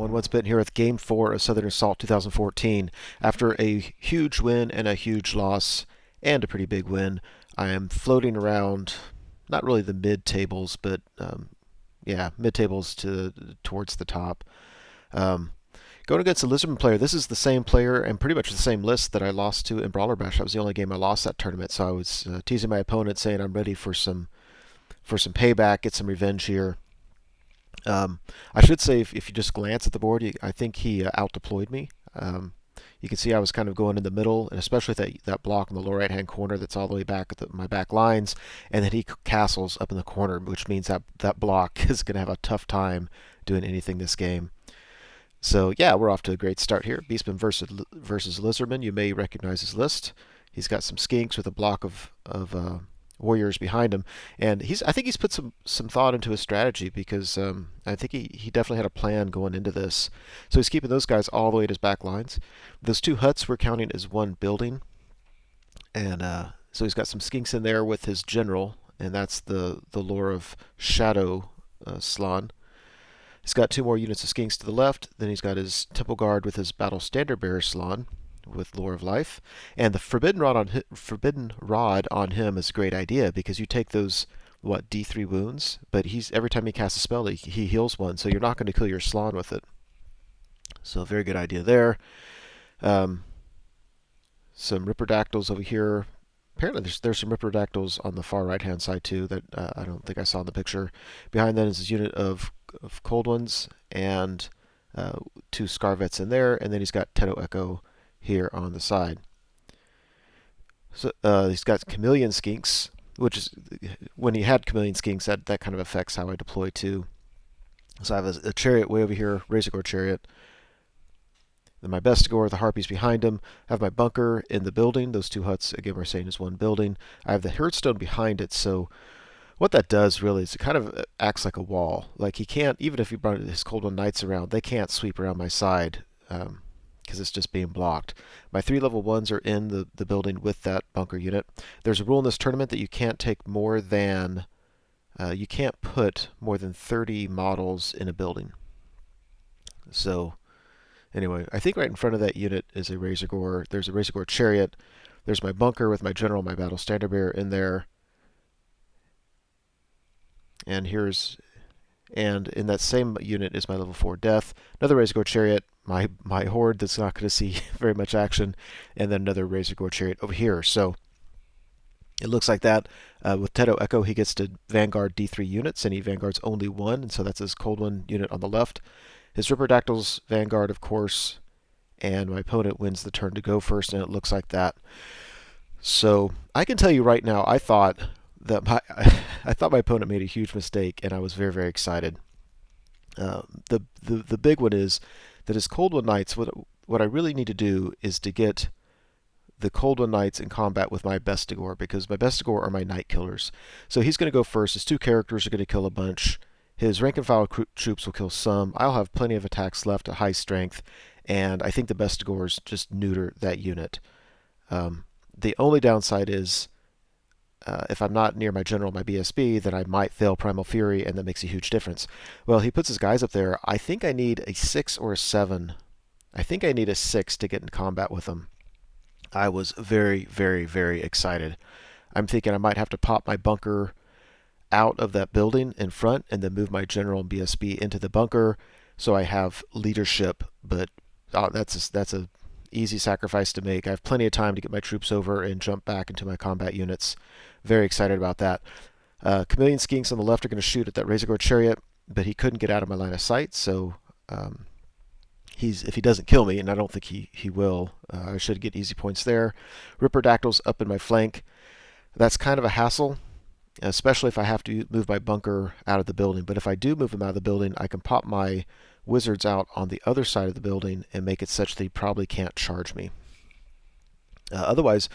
everyone. Once Bitten here with Game 4 of Southern Assault 2014. After a huge win and a huge loss, and a pretty big win, I am floating around, not really the mid-tables, but yeah, mid-tables towards the top. Um, Going against a Lizardman player, this is the same player and pretty much the same list that I lost to in Brawler Bash. That was the only game I lost that tournament, so I was teasing my opponent, saying I'm ready for some payback, get some revenge here. I should say, if you just glance at the board, I think he out-deployed me. You can see I was kind of going in the middle, and especially that block in the lower right-hand corner that's all the way back at my back lines, and then he castles up in the corner, which means that block is going to have a tough time doing anything this game. So yeah, we're off to a great start here. Beastmen versus Lizardmen. You may recognize his list. He's got some skinks with a block of warriors behind him, and I think he's put some thought into his strategy, because I think he definitely had a plan going into this. So he's keeping those guys all the way at his back lines. Those two huts we're counting as one building, and so he's got some skinks in there with his general, and that's the lore of Shadow Slan. He's got two more units of skinks to the left. Then he's got his temple guard with his battle standard bearer Slan with Lore of Life. And the Forbidden Rod on him is a great idea, because you take those, D3 wounds, but every time he casts a spell, he heals one, so you're not going to kill your Slan with it. So very good idea there. Some Ripperdactyls over here. Apparently there's some Ripperdactyls on the far right-hand side too that I don't think I saw in the picture. Behind that is his unit of Cold Ones, and two Scarvets in there, and then he's got Teto Echo here on the side. So he's got Chameleon Skinks, which is, when he had Chameleon Skinks, that kind of affects how I deploy too. So I have a chariot way over here, Razorgore chariot. Then my Bestigor, the Harpies behind him. I have my bunker in the building. Those two huts, again, we're saying is one building. I have the Herdstone behind it, so what that does really is it kind of acts like a wall. Like, he can't, even if he brought his Cold One Knights around, they can't sweep around my side, because it's just being blocked. My 3 level 1s are in the building with that bunker unit. There's a rule in this tournament that you can't take more than, you can't put more than 30 models in a building. So, anyway, I think right in front of that unit is a Razorgore. There's a Razorgore chariot. There's my bunker with my general, my battle standard bearer in there. And in that same unit is my level 4 Death. Another Razorgore chariot, my horde that's not going to see very much action, and then another Razorgore chariot over here. So it looks like that. With Teto Echo, he gets to Vanguard D3 units, and he Vanguards only one, and so that's his Cold One unit on the left. His Ripperdactyls Vanguard, of course, and my opponent wins the turn to go first, and it looks like that. So I can tell you right now, I thought my opponent made a huge mistake, and I was very, very excited. The big one is that his Cold One Knights, what I really need to do is to get the Cold One Knights in combat with my Bestigor, because my Bestigor are my Knight Killers. So he's going to go first. His two characters are going to kill a bunch. His rank and file troops will kill some. I'll have plenty of attacks left at high strength, and I think the Bestigors just neuter that unit. The only downside is, if I'm not near my general, my BSB, then I might fail Primal Fury, and that makes a huge difference. Well, he puts his guys up there. I think I need a 6 or a 7. I think I need a 6 to get in combat with him. I was very, very, very excited. I'm thinking I might have to pop my bunker out of that building in front and then move my general and BSB into the bunker, so I have leadership. But that's a easy sacrifice to make. I have plenty of time to get my troops over and jump back into my combat units. Very excited about that. Chameleon Skinks on the left are going to shoot at that Razorgore chariot, but he couldn't get out of my line of sight, so if he doesn't kill me, and I don't think he will, I should get easy points there. Ripperdactyls up in my flank. That's kind of a hassle, especially if I have to move my bunker out of the building. But if I do move him out of the building, I can pop my wizards out on the other side of the building and make it such that he probably can't charge me. Otherwise,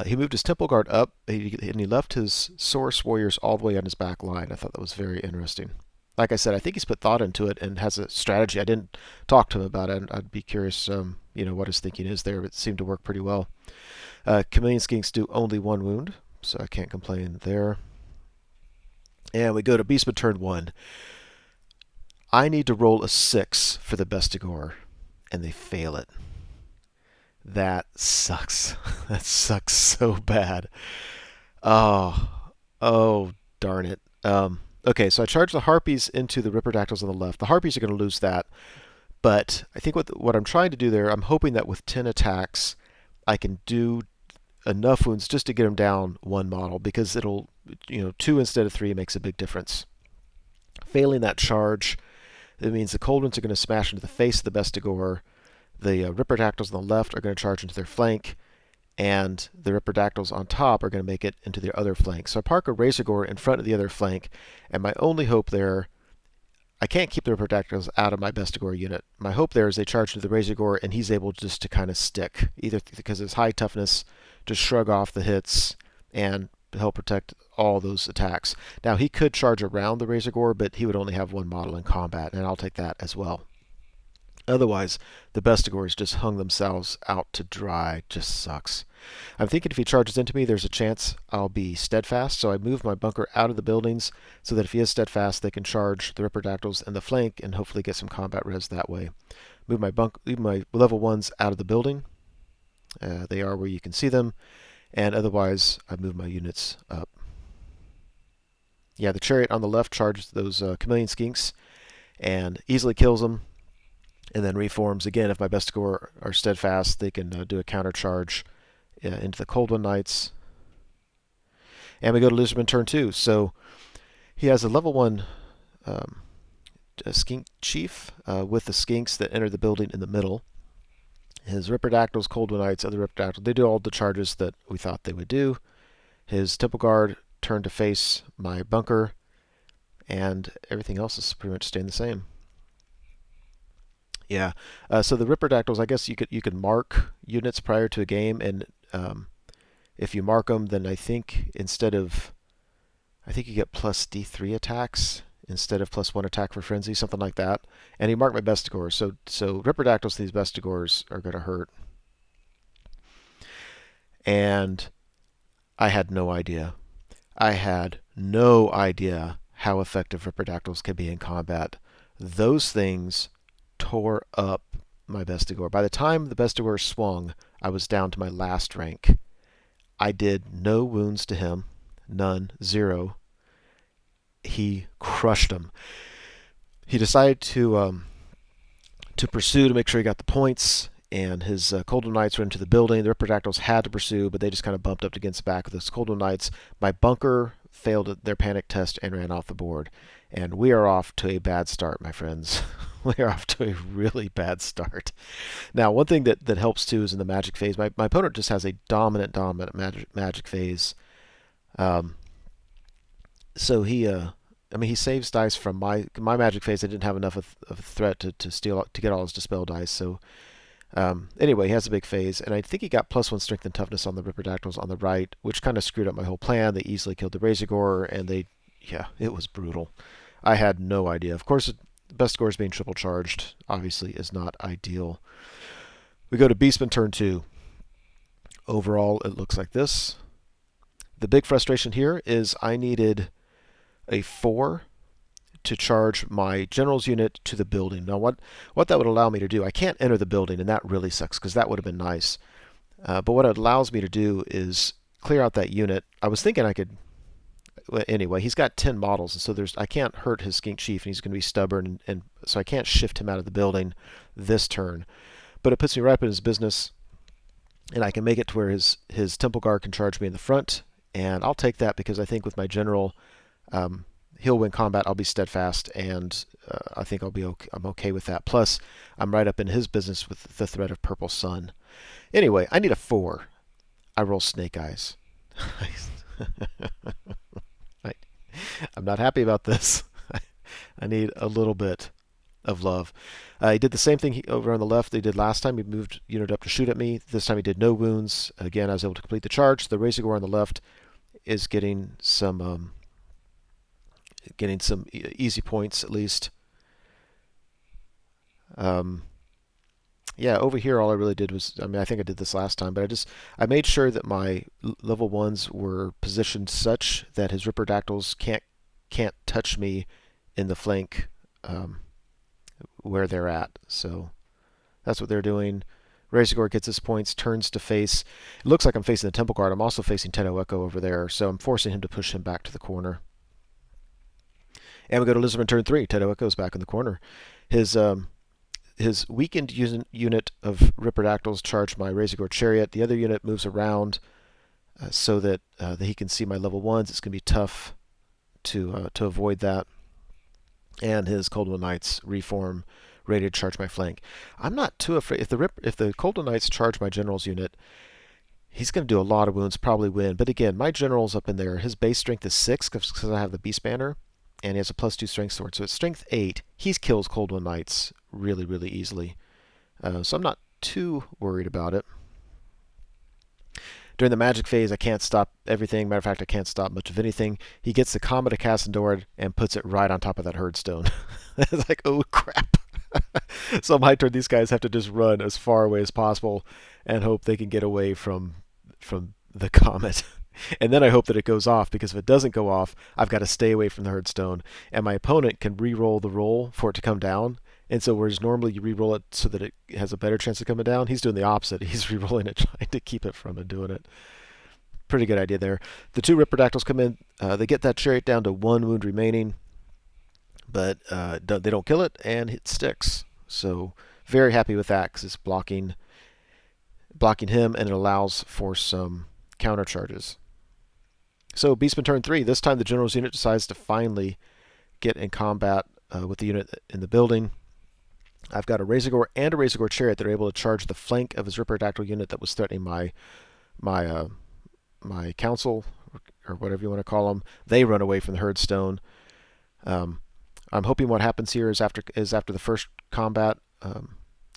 he moved his temple guard up, and he left his Saurus warriors all the way on his back line. I thought that was very interesting. Like I said, I think he's put thought into it and has a strategy. I didn't talk to him about it. I'd be curious, what his thinking is there, but it seemed to work pretty well. Chameleon Skinks do only 1 wound, so I can't complain there. And we go to Beastmen turn 1. I need to roll a 6 for the Bestigor, and they fail it. That sucks. That sucks so bad. Oh, oh, darn it. Okay, so I charge the Harpies into the Ripperdactyls on the left. The Harpies are going to lose that, but I think what I'm trying to do there, I'm hoping that with 10 attacks, I can do enough wounds just to get them down one model, because it'll, 2 instead of 3 makes a big difference. Failing that charge, it means the cold ones are going to smash into the face of the Bestigor. The Ripperdactyls on the left are going to charge into their flank, and the Ripperdactyls on top are going to make it into their other flank. So I park a Razorgore in front of the other flank, and my only hope there, I can't keep the Ripperdactyls out of my Bestigor unit. My hope there is they charge into the Razorgore, and he's able just to kind of stick, either because of his high toughness, to shrug off the hits and help protect all those attacks. Now, he could charge around the Razorgore, but he would only have one model in combat, and I'll take that as well. Otherwise, the Bestigors just hung themselves out to dry. Just sucks. I'm thinking if he charges into me, there's a chance I'll be steadfast, so I move my bunker out of the buildings so that if he is steadfast, they can charge the Ripperdactyls in the flank and hopefully get some combat res that way. Leave my level 1s out of the building. They are where you can see them, and otherwise I move my units up. Yeah, the Chariot on the left charges those Chameleon Skinks and easily kills them, and then reforms again. If my Bestigor are steadfast, they can do a counter charge into the Cold One Knights. And we go to Lizardmen turn 2. So he has a level 1 a Skink Chief with the Skinks that enter the building in the middle. His Ripperdactyls, Cold One Knights, other Ripperdactyls, they do all the charges that we thought they would do. His Temple Guard turned to face my bunker, and everything else is pretty much staying the same. Yeah, so the Ripperdactyls, I guess you could mark units prior to a game, and if you mark them, then I think you get plus D3 attacks instead of plus 1 attack for frenzy, something like that. And he marked my Bestigors, so Ripperdactyls to these Bestigors are going to hurt. And I had no idea. I had no idea how effective Ripperdactyls can be in combat. Those things tore up my Bestigor. By the time the Bestigor swung, I was down to my last rank. I did no wounds to him. None. 0. He crushed him. He decided to pursue to make sure he got the points, and his Cold One Knights went into the building. The Ripperdactyls had to pursue, but they just kind of bumped up against the back of those Cold One Knights. My bunker failed their panic test and ran off the board. And we are off to a bad start, my friends. We are off to a really bad start. Now, one thing that helps too is in the magic phase. My opponent just has a dominant magic phase. So he saves dice from my magic phase. I didn't have enough of a threat to get all his dispel dice. So anyway, he has a big phase, and I think he got plus 1 strength and toughness on the Ripperdactyls on the right, which kind of screwed up my whole plan. They easily killed the Razorgore, and it was brutal. I had no idea. Of course, Bestigor's being triple charged obviously is not ideal. We go to Beastmen turn 2. Overall, it looks like this. The big frustration here is I needed a 4 to charge my general's unit to the building. Now, what that would allow me to do, I can't enter the building, and that really sucks because that would have been nice. But what it allows me to do is clear out that unit. I was thinking I could. Well, anyway, he's got 10 models, and so I can't hurt his Skink Chief, and he's going to be stubborn, and so I can't shift him out of the building this turn. But it puts me right up in his business, and I can make it to where his Temple Guard can charge me in the front, and I'll take that because I think with my general, he'll win combat. I'll be steadfast, and I think I'm okay with that. Plus, I'm right up in his business with the threat of Purple Sun. Anyway, I need a 4. I roll Snake Eyes. I'm not happy about this. I need a little bit of love. He did the same thing over on the left they did last time. He moved unit up to shoot at me. This time he did no wounds. Again, I was able to complete the charge. The Razorgore on the left is getting some easy points at least. Yeah, over here all I really did was, I think I did this last time, but I made sure that my level 1s were positioned such that his Ripperdactyls can't touch me in the flank where they're at. So that's what they're doing. Razorgore gets his points, turns to face. It looks like I'm facing the Temple Guard. I'm also facing Teto Echo over there, so I'm forcing him to push him back to the corner. And we go to Lizardman turn 3. Teto Echo's back in the corner. His weakened unit of Ripperdactyls charged my Razorgore Chariot. The other unit moves around so that he can see my level 1s. It's going to be tough to avoid that. And his Coldwood Knights reform, ready to charge my flank. I'm not too afraid. If the Coldwood Knights charge my general's unit, he's going to do a lot of wounds, probably win. But again, my general's up in there. His base strength is 6 because I have the Beast Banner, and he has a +2 strength sword. So it's strength 8. He kills Coldwood Knights really, really easily. So I'm not too worried about it. During the magic phase, I can't stop everything. Matter of fact, I can't stop much of anything. He gets the Comet of Cassandor and puts it right on top of that Herdstone. It's like, oh crap. So my turn, these guys have to just run as far away as possible and hope they can get away from the Comet. And then I hope that it goes off, because if it doesn't go off, I've got to stay away from the Herdstone. And my opponent can re-roll the roll for it to come down. And so whereas normally you re-roll it so that it has a better chance of coming down, he's doing the opposite. He's re-rolling it, trying to keep it from doing it. Pretty good idea there. The 2 Ripperdactyls come in. They get that chariot down to 1 wound remaining, but they don't kill it, and it sticks. So very happy with that, because it's blocking him, and it allows for some counter charges. So Beastman turn 3. This time the general's unit decides to finally get in combat with the unit in the building. I've got a Razorgore and a Razorgore Chariot that are able to charge the flank of his Ripperdactyl unit that was threatening my council, or whatever you want to call them. They run away from the Herdstone. I'm hoping what happens here is after the first combat,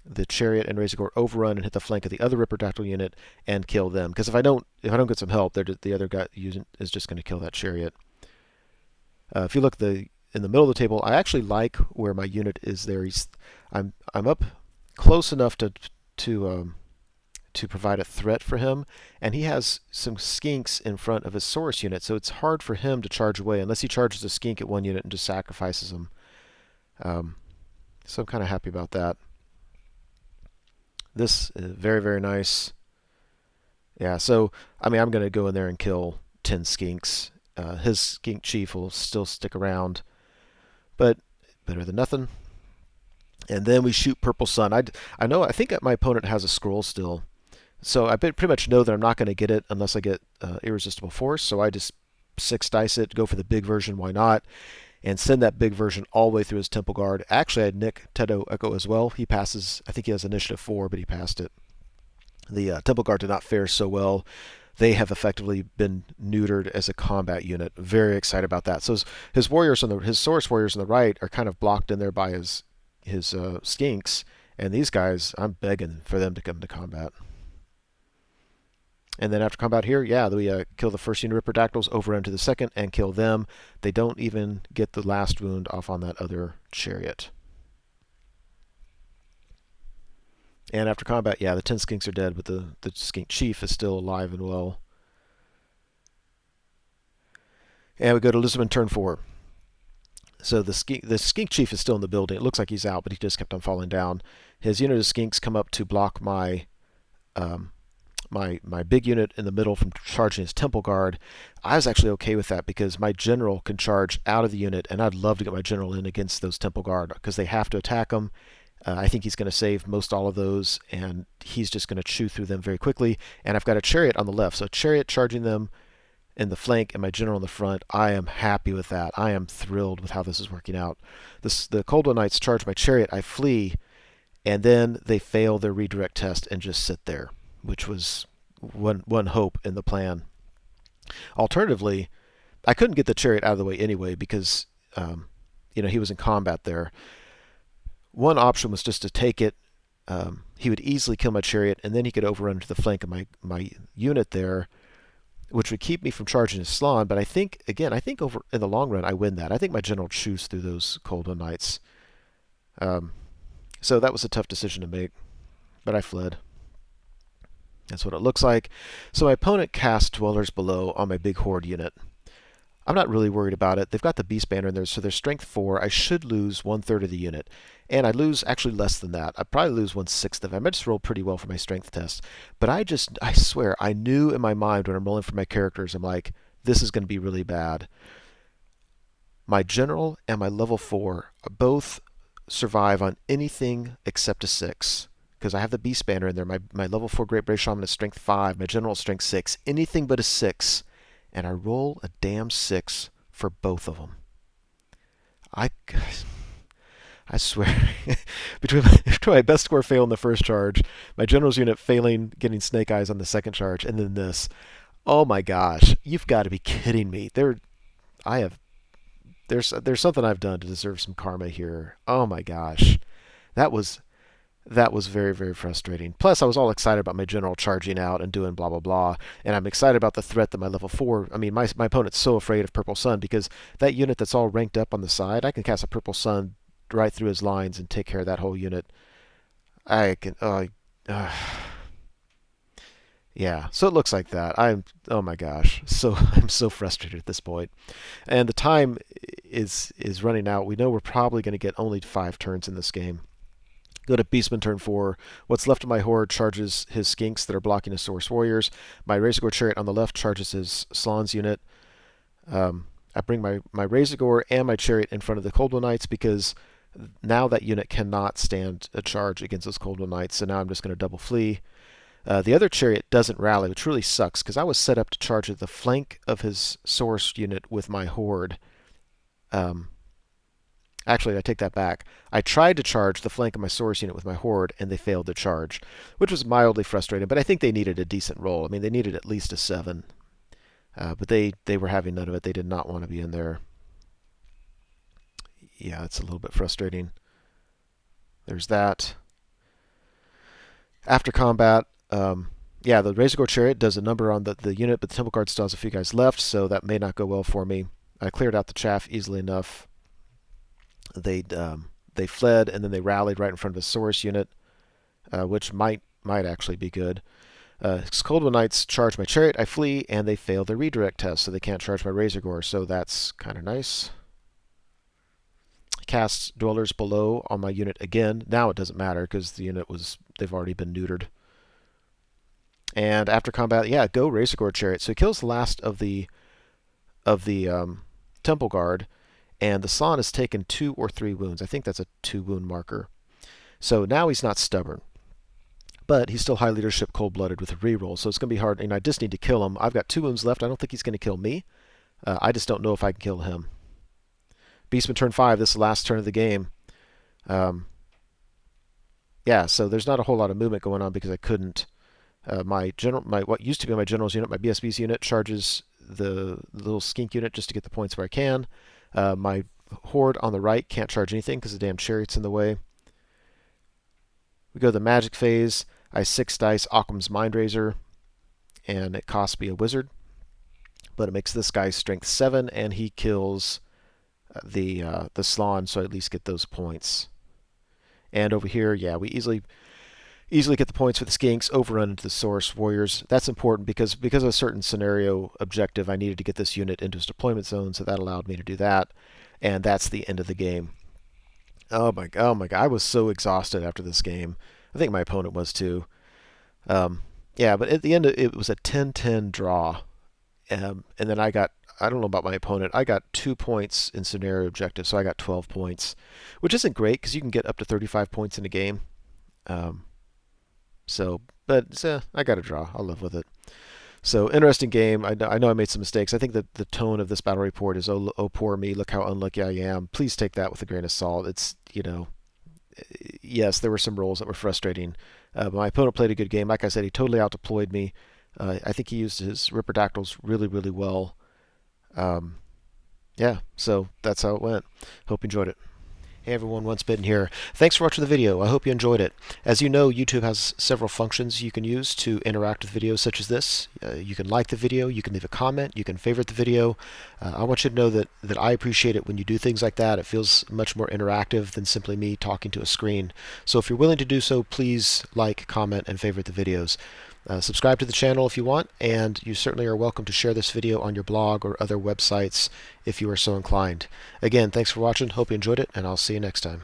the Chariot and Razorgore overrun and hit the flank of the other Ripperdactyl unit and kill them. Because if I don't get some help, the other guy is just going to kill that Chariot. If you look in the middle of the table, I actually like where my unit is there. I'm up close enough to provide a threat for him, and he has some skinks in front of his Saurus unit, so it's hard for him to charge away unless he charges a skink at one unit and just sacrifices him. So I'm kind of happy about that. This is very, very nice. Yeah, so I mean, I'm going to go in there and kill 10 skinks. His skink chief will still stick around, but better than nothing. And then we shoot Purple Sun. I think my opponent has a scroll still, so I pretty much know that I'm not going to get it unless I get Irresistible Force. So I just 6 dice it, go for the big version, why not, and send that big version all the way through his Temple Guard. Actually, I had Nick Teto Echo as well. He passes. I think he has initiative 4, but he passed it. The Temple Guard did not fare so well. They have effectively been neutered as a combat unit. Very excited about that. So his warriors his Saurus warriors on the right are kind of blocked in there by his skinks, and these guys, I'm begging for them to come to combat. And then after combat here, yeah, we kill the first unit of Ripperdactyls, overrun to the second, and kill them. They don't even get the last wound off on that other Chariot. And after combat, yeah, the 10 skinks are dead, but the skink chief is still alive and well. And we go to Lizardmen turn 4. So the skink chief is still in the building. It looks like he's out, but he just kept on falling down. His unit of skinks come up to block my big unit in the middle from charging his Temple Guard. I was actually okay with that because my general can charge out of the unit, and I'd love to get my general in against those Temple Guard because they have to attack him. I think he's going to save most all of those, and he's just going to chew through them very quickly. And I've got a Chariot on the left, so a Chariot charging them in the flank and my general in the front. I am happy with that. I am thrilled with how this is working out. The Coldwood Knights charge my Chariot. I flee, and then they fail their redirect test and just sit there, which was one hope in the plan. Alternatively, I couldn't get the Chariot out of the way anyway because he was in combat there. One option was just to take it. He would easily kill my Chariot, and then he could overrun to the flank of my unit there, which would keep me from charging his Slann. But I think over in the long run, I win that. I think my general chews through those Coldwood Knights. So that was a tough decision to make, but I fled. That's what it looks like. So my opponent cast Dwellers Below on my big Horde unit. I'm not really worried about it. They've got the Beast Banner in there, so they're strength 4. I should lose 1/3 of the unit. And I lose actually less than that. I probably lose 1/6 of it. I just rolled pretty well for my strength test. But I swear, I knew in my mind when I'm rolling for my characters, I'm like, this is going to be really bad. My general and my level 4 both survive on anything except a 6. Because I have the Beast Banner in there. My level 4 Great British Shaman is strength 5. My general is strength 6. Anything but a 6. And I roll a damn 6 for both of them. I swear, between my best score fail in the first charge, my general's unit failing, getting snake eyes on the second charge, and then this. Oh my gosh, you've got to be kidding me. There's something I've done to deserve some karma here. Oh my gosh, that was very, very frustrating. Plus, I was all excited about my general charging out and doing blah, blah, blah. And I'm excited about the threat that my level 4... I mean, my opponent's so afraid of Purple Sun because that unit that's all ranked up on the side, I can cast a Purple Sun right through his lines and take care of that whole unit. I can... yeah, so it looks like that. Oh my gosh. I'm so frustrated at this point. And the time is running out. We know we're probably going to get only 5 turns in this game. Go to Beastmen turn 4. What's left of my horde charges his skinks that are blocking his Source Warriors. My Razorgore Chariot on the left charges his Slans unit. I bring my Razorgore and my Chariot in front of the Cold One Knights because now that unit cannot stand a charge against those Cold One Knights, so now I'm just going to double flee. The other Chariot doesn't rally, which really sucks because I was set up to charge at the flank of his Source unit with my horde. Actually, I take that back. I tried to charge the flank of my Source unit with my horde, and they failed to charge, which was mildly frustrating, but I think they needed a decent roll. I mean, they needed at least a 7. But they were having none of it. They did not want to be in there. Yeah, it's a little bit frustrating. There's that. After combat, yeah, the Razorgore Chariot does a number on the unit, but the Temple Guard still has a few guys left, so that may not go well for me. I cleared out the chaff easily enough. They fled, and then they rallied right in front of the Source unit, which might actually be good. Cold One Knights charge my Chariot, I flee, and they fail their redirect test, so they can't charge my Razorgore, so that's kind of nice. Cast Dwellers Below on my unit again. Now it doesn't matter because the unit they've already been neutered. And after combat, yeah, go Razorgore Chariot. So he kills the last of the Temple Guard, and the Slan has taken 2 or 3 wounds. I think that's a 2 wound marker. So now he's not stubborn. But he's still high leadership, cold-blooded with a reroll, so it's going to be hard. And I just need to kill him. I've got 2 wounds left. I don't think he's going to kill me. I just don't know if I can kill him. Beastman turn 5. This is the last turn of the game. Yeah, so there's not a whole lot of movement going on because I couldn't. What used to be my general's unit, my BSB's unit, charges the little skink unit just to get the points where I can. My horde on the right can't charge anything because the damn Chariot's in the way. We go to the magic phase. I 6 dice Occam's Mindrazor, and it costs me a wizard. But it makes this guy strength 7, and he kills the Slan, so I at least get those points. And over here, yeah, we easily get the points for the skinks, overrun into the Source Warriors. That's important because of a certain scenario objective, I needed to get this unit into its deployment zone, so that allowed me to do that. And that's the end of the game. Oh my god, I was so exhausted after this game. I think my opponent was too. Yeah, but at the end, it was a 10-10 draw. And then I don't know about my opponent, I got 2 points in scenario objective, so I got 12 points, which isn't great because you can get up to 35 points in a game. But I got a draw. I'll live with it. So, interesting game. I know I made some mistakes. I think that the tone of this battle report is, oh, poor me, look how unlucky I am. Please take that with a grain of salt. It's, yes, there were some rolls that were frustrating. But my opponent played a good game. Like I said, he totally out-deployed me. I think he used his Ripperdactyls really, really well. Yeah, so that's how it went. Hope you enjoyed it. Hey everyone, Once Bitten here. Thanks for watching the video. I hope you enjoyed it. As you know, YouTube has several functions you can use to interact with videos such as this. You can like the video, you can leave a comment, you can favorite the video. I want you to know that I appreciate it when you do things like that. It feels much more interactive than simply me talking to a screen. So if you're willing to do so, please like, comment, and favorite the videos. Subscribe to the channel if you want, and you certainly are welcome to share this video on your blog or other websites if you are so inclined. Again, thanks for watching. Hope you enjoyed it, and I'll see you next time.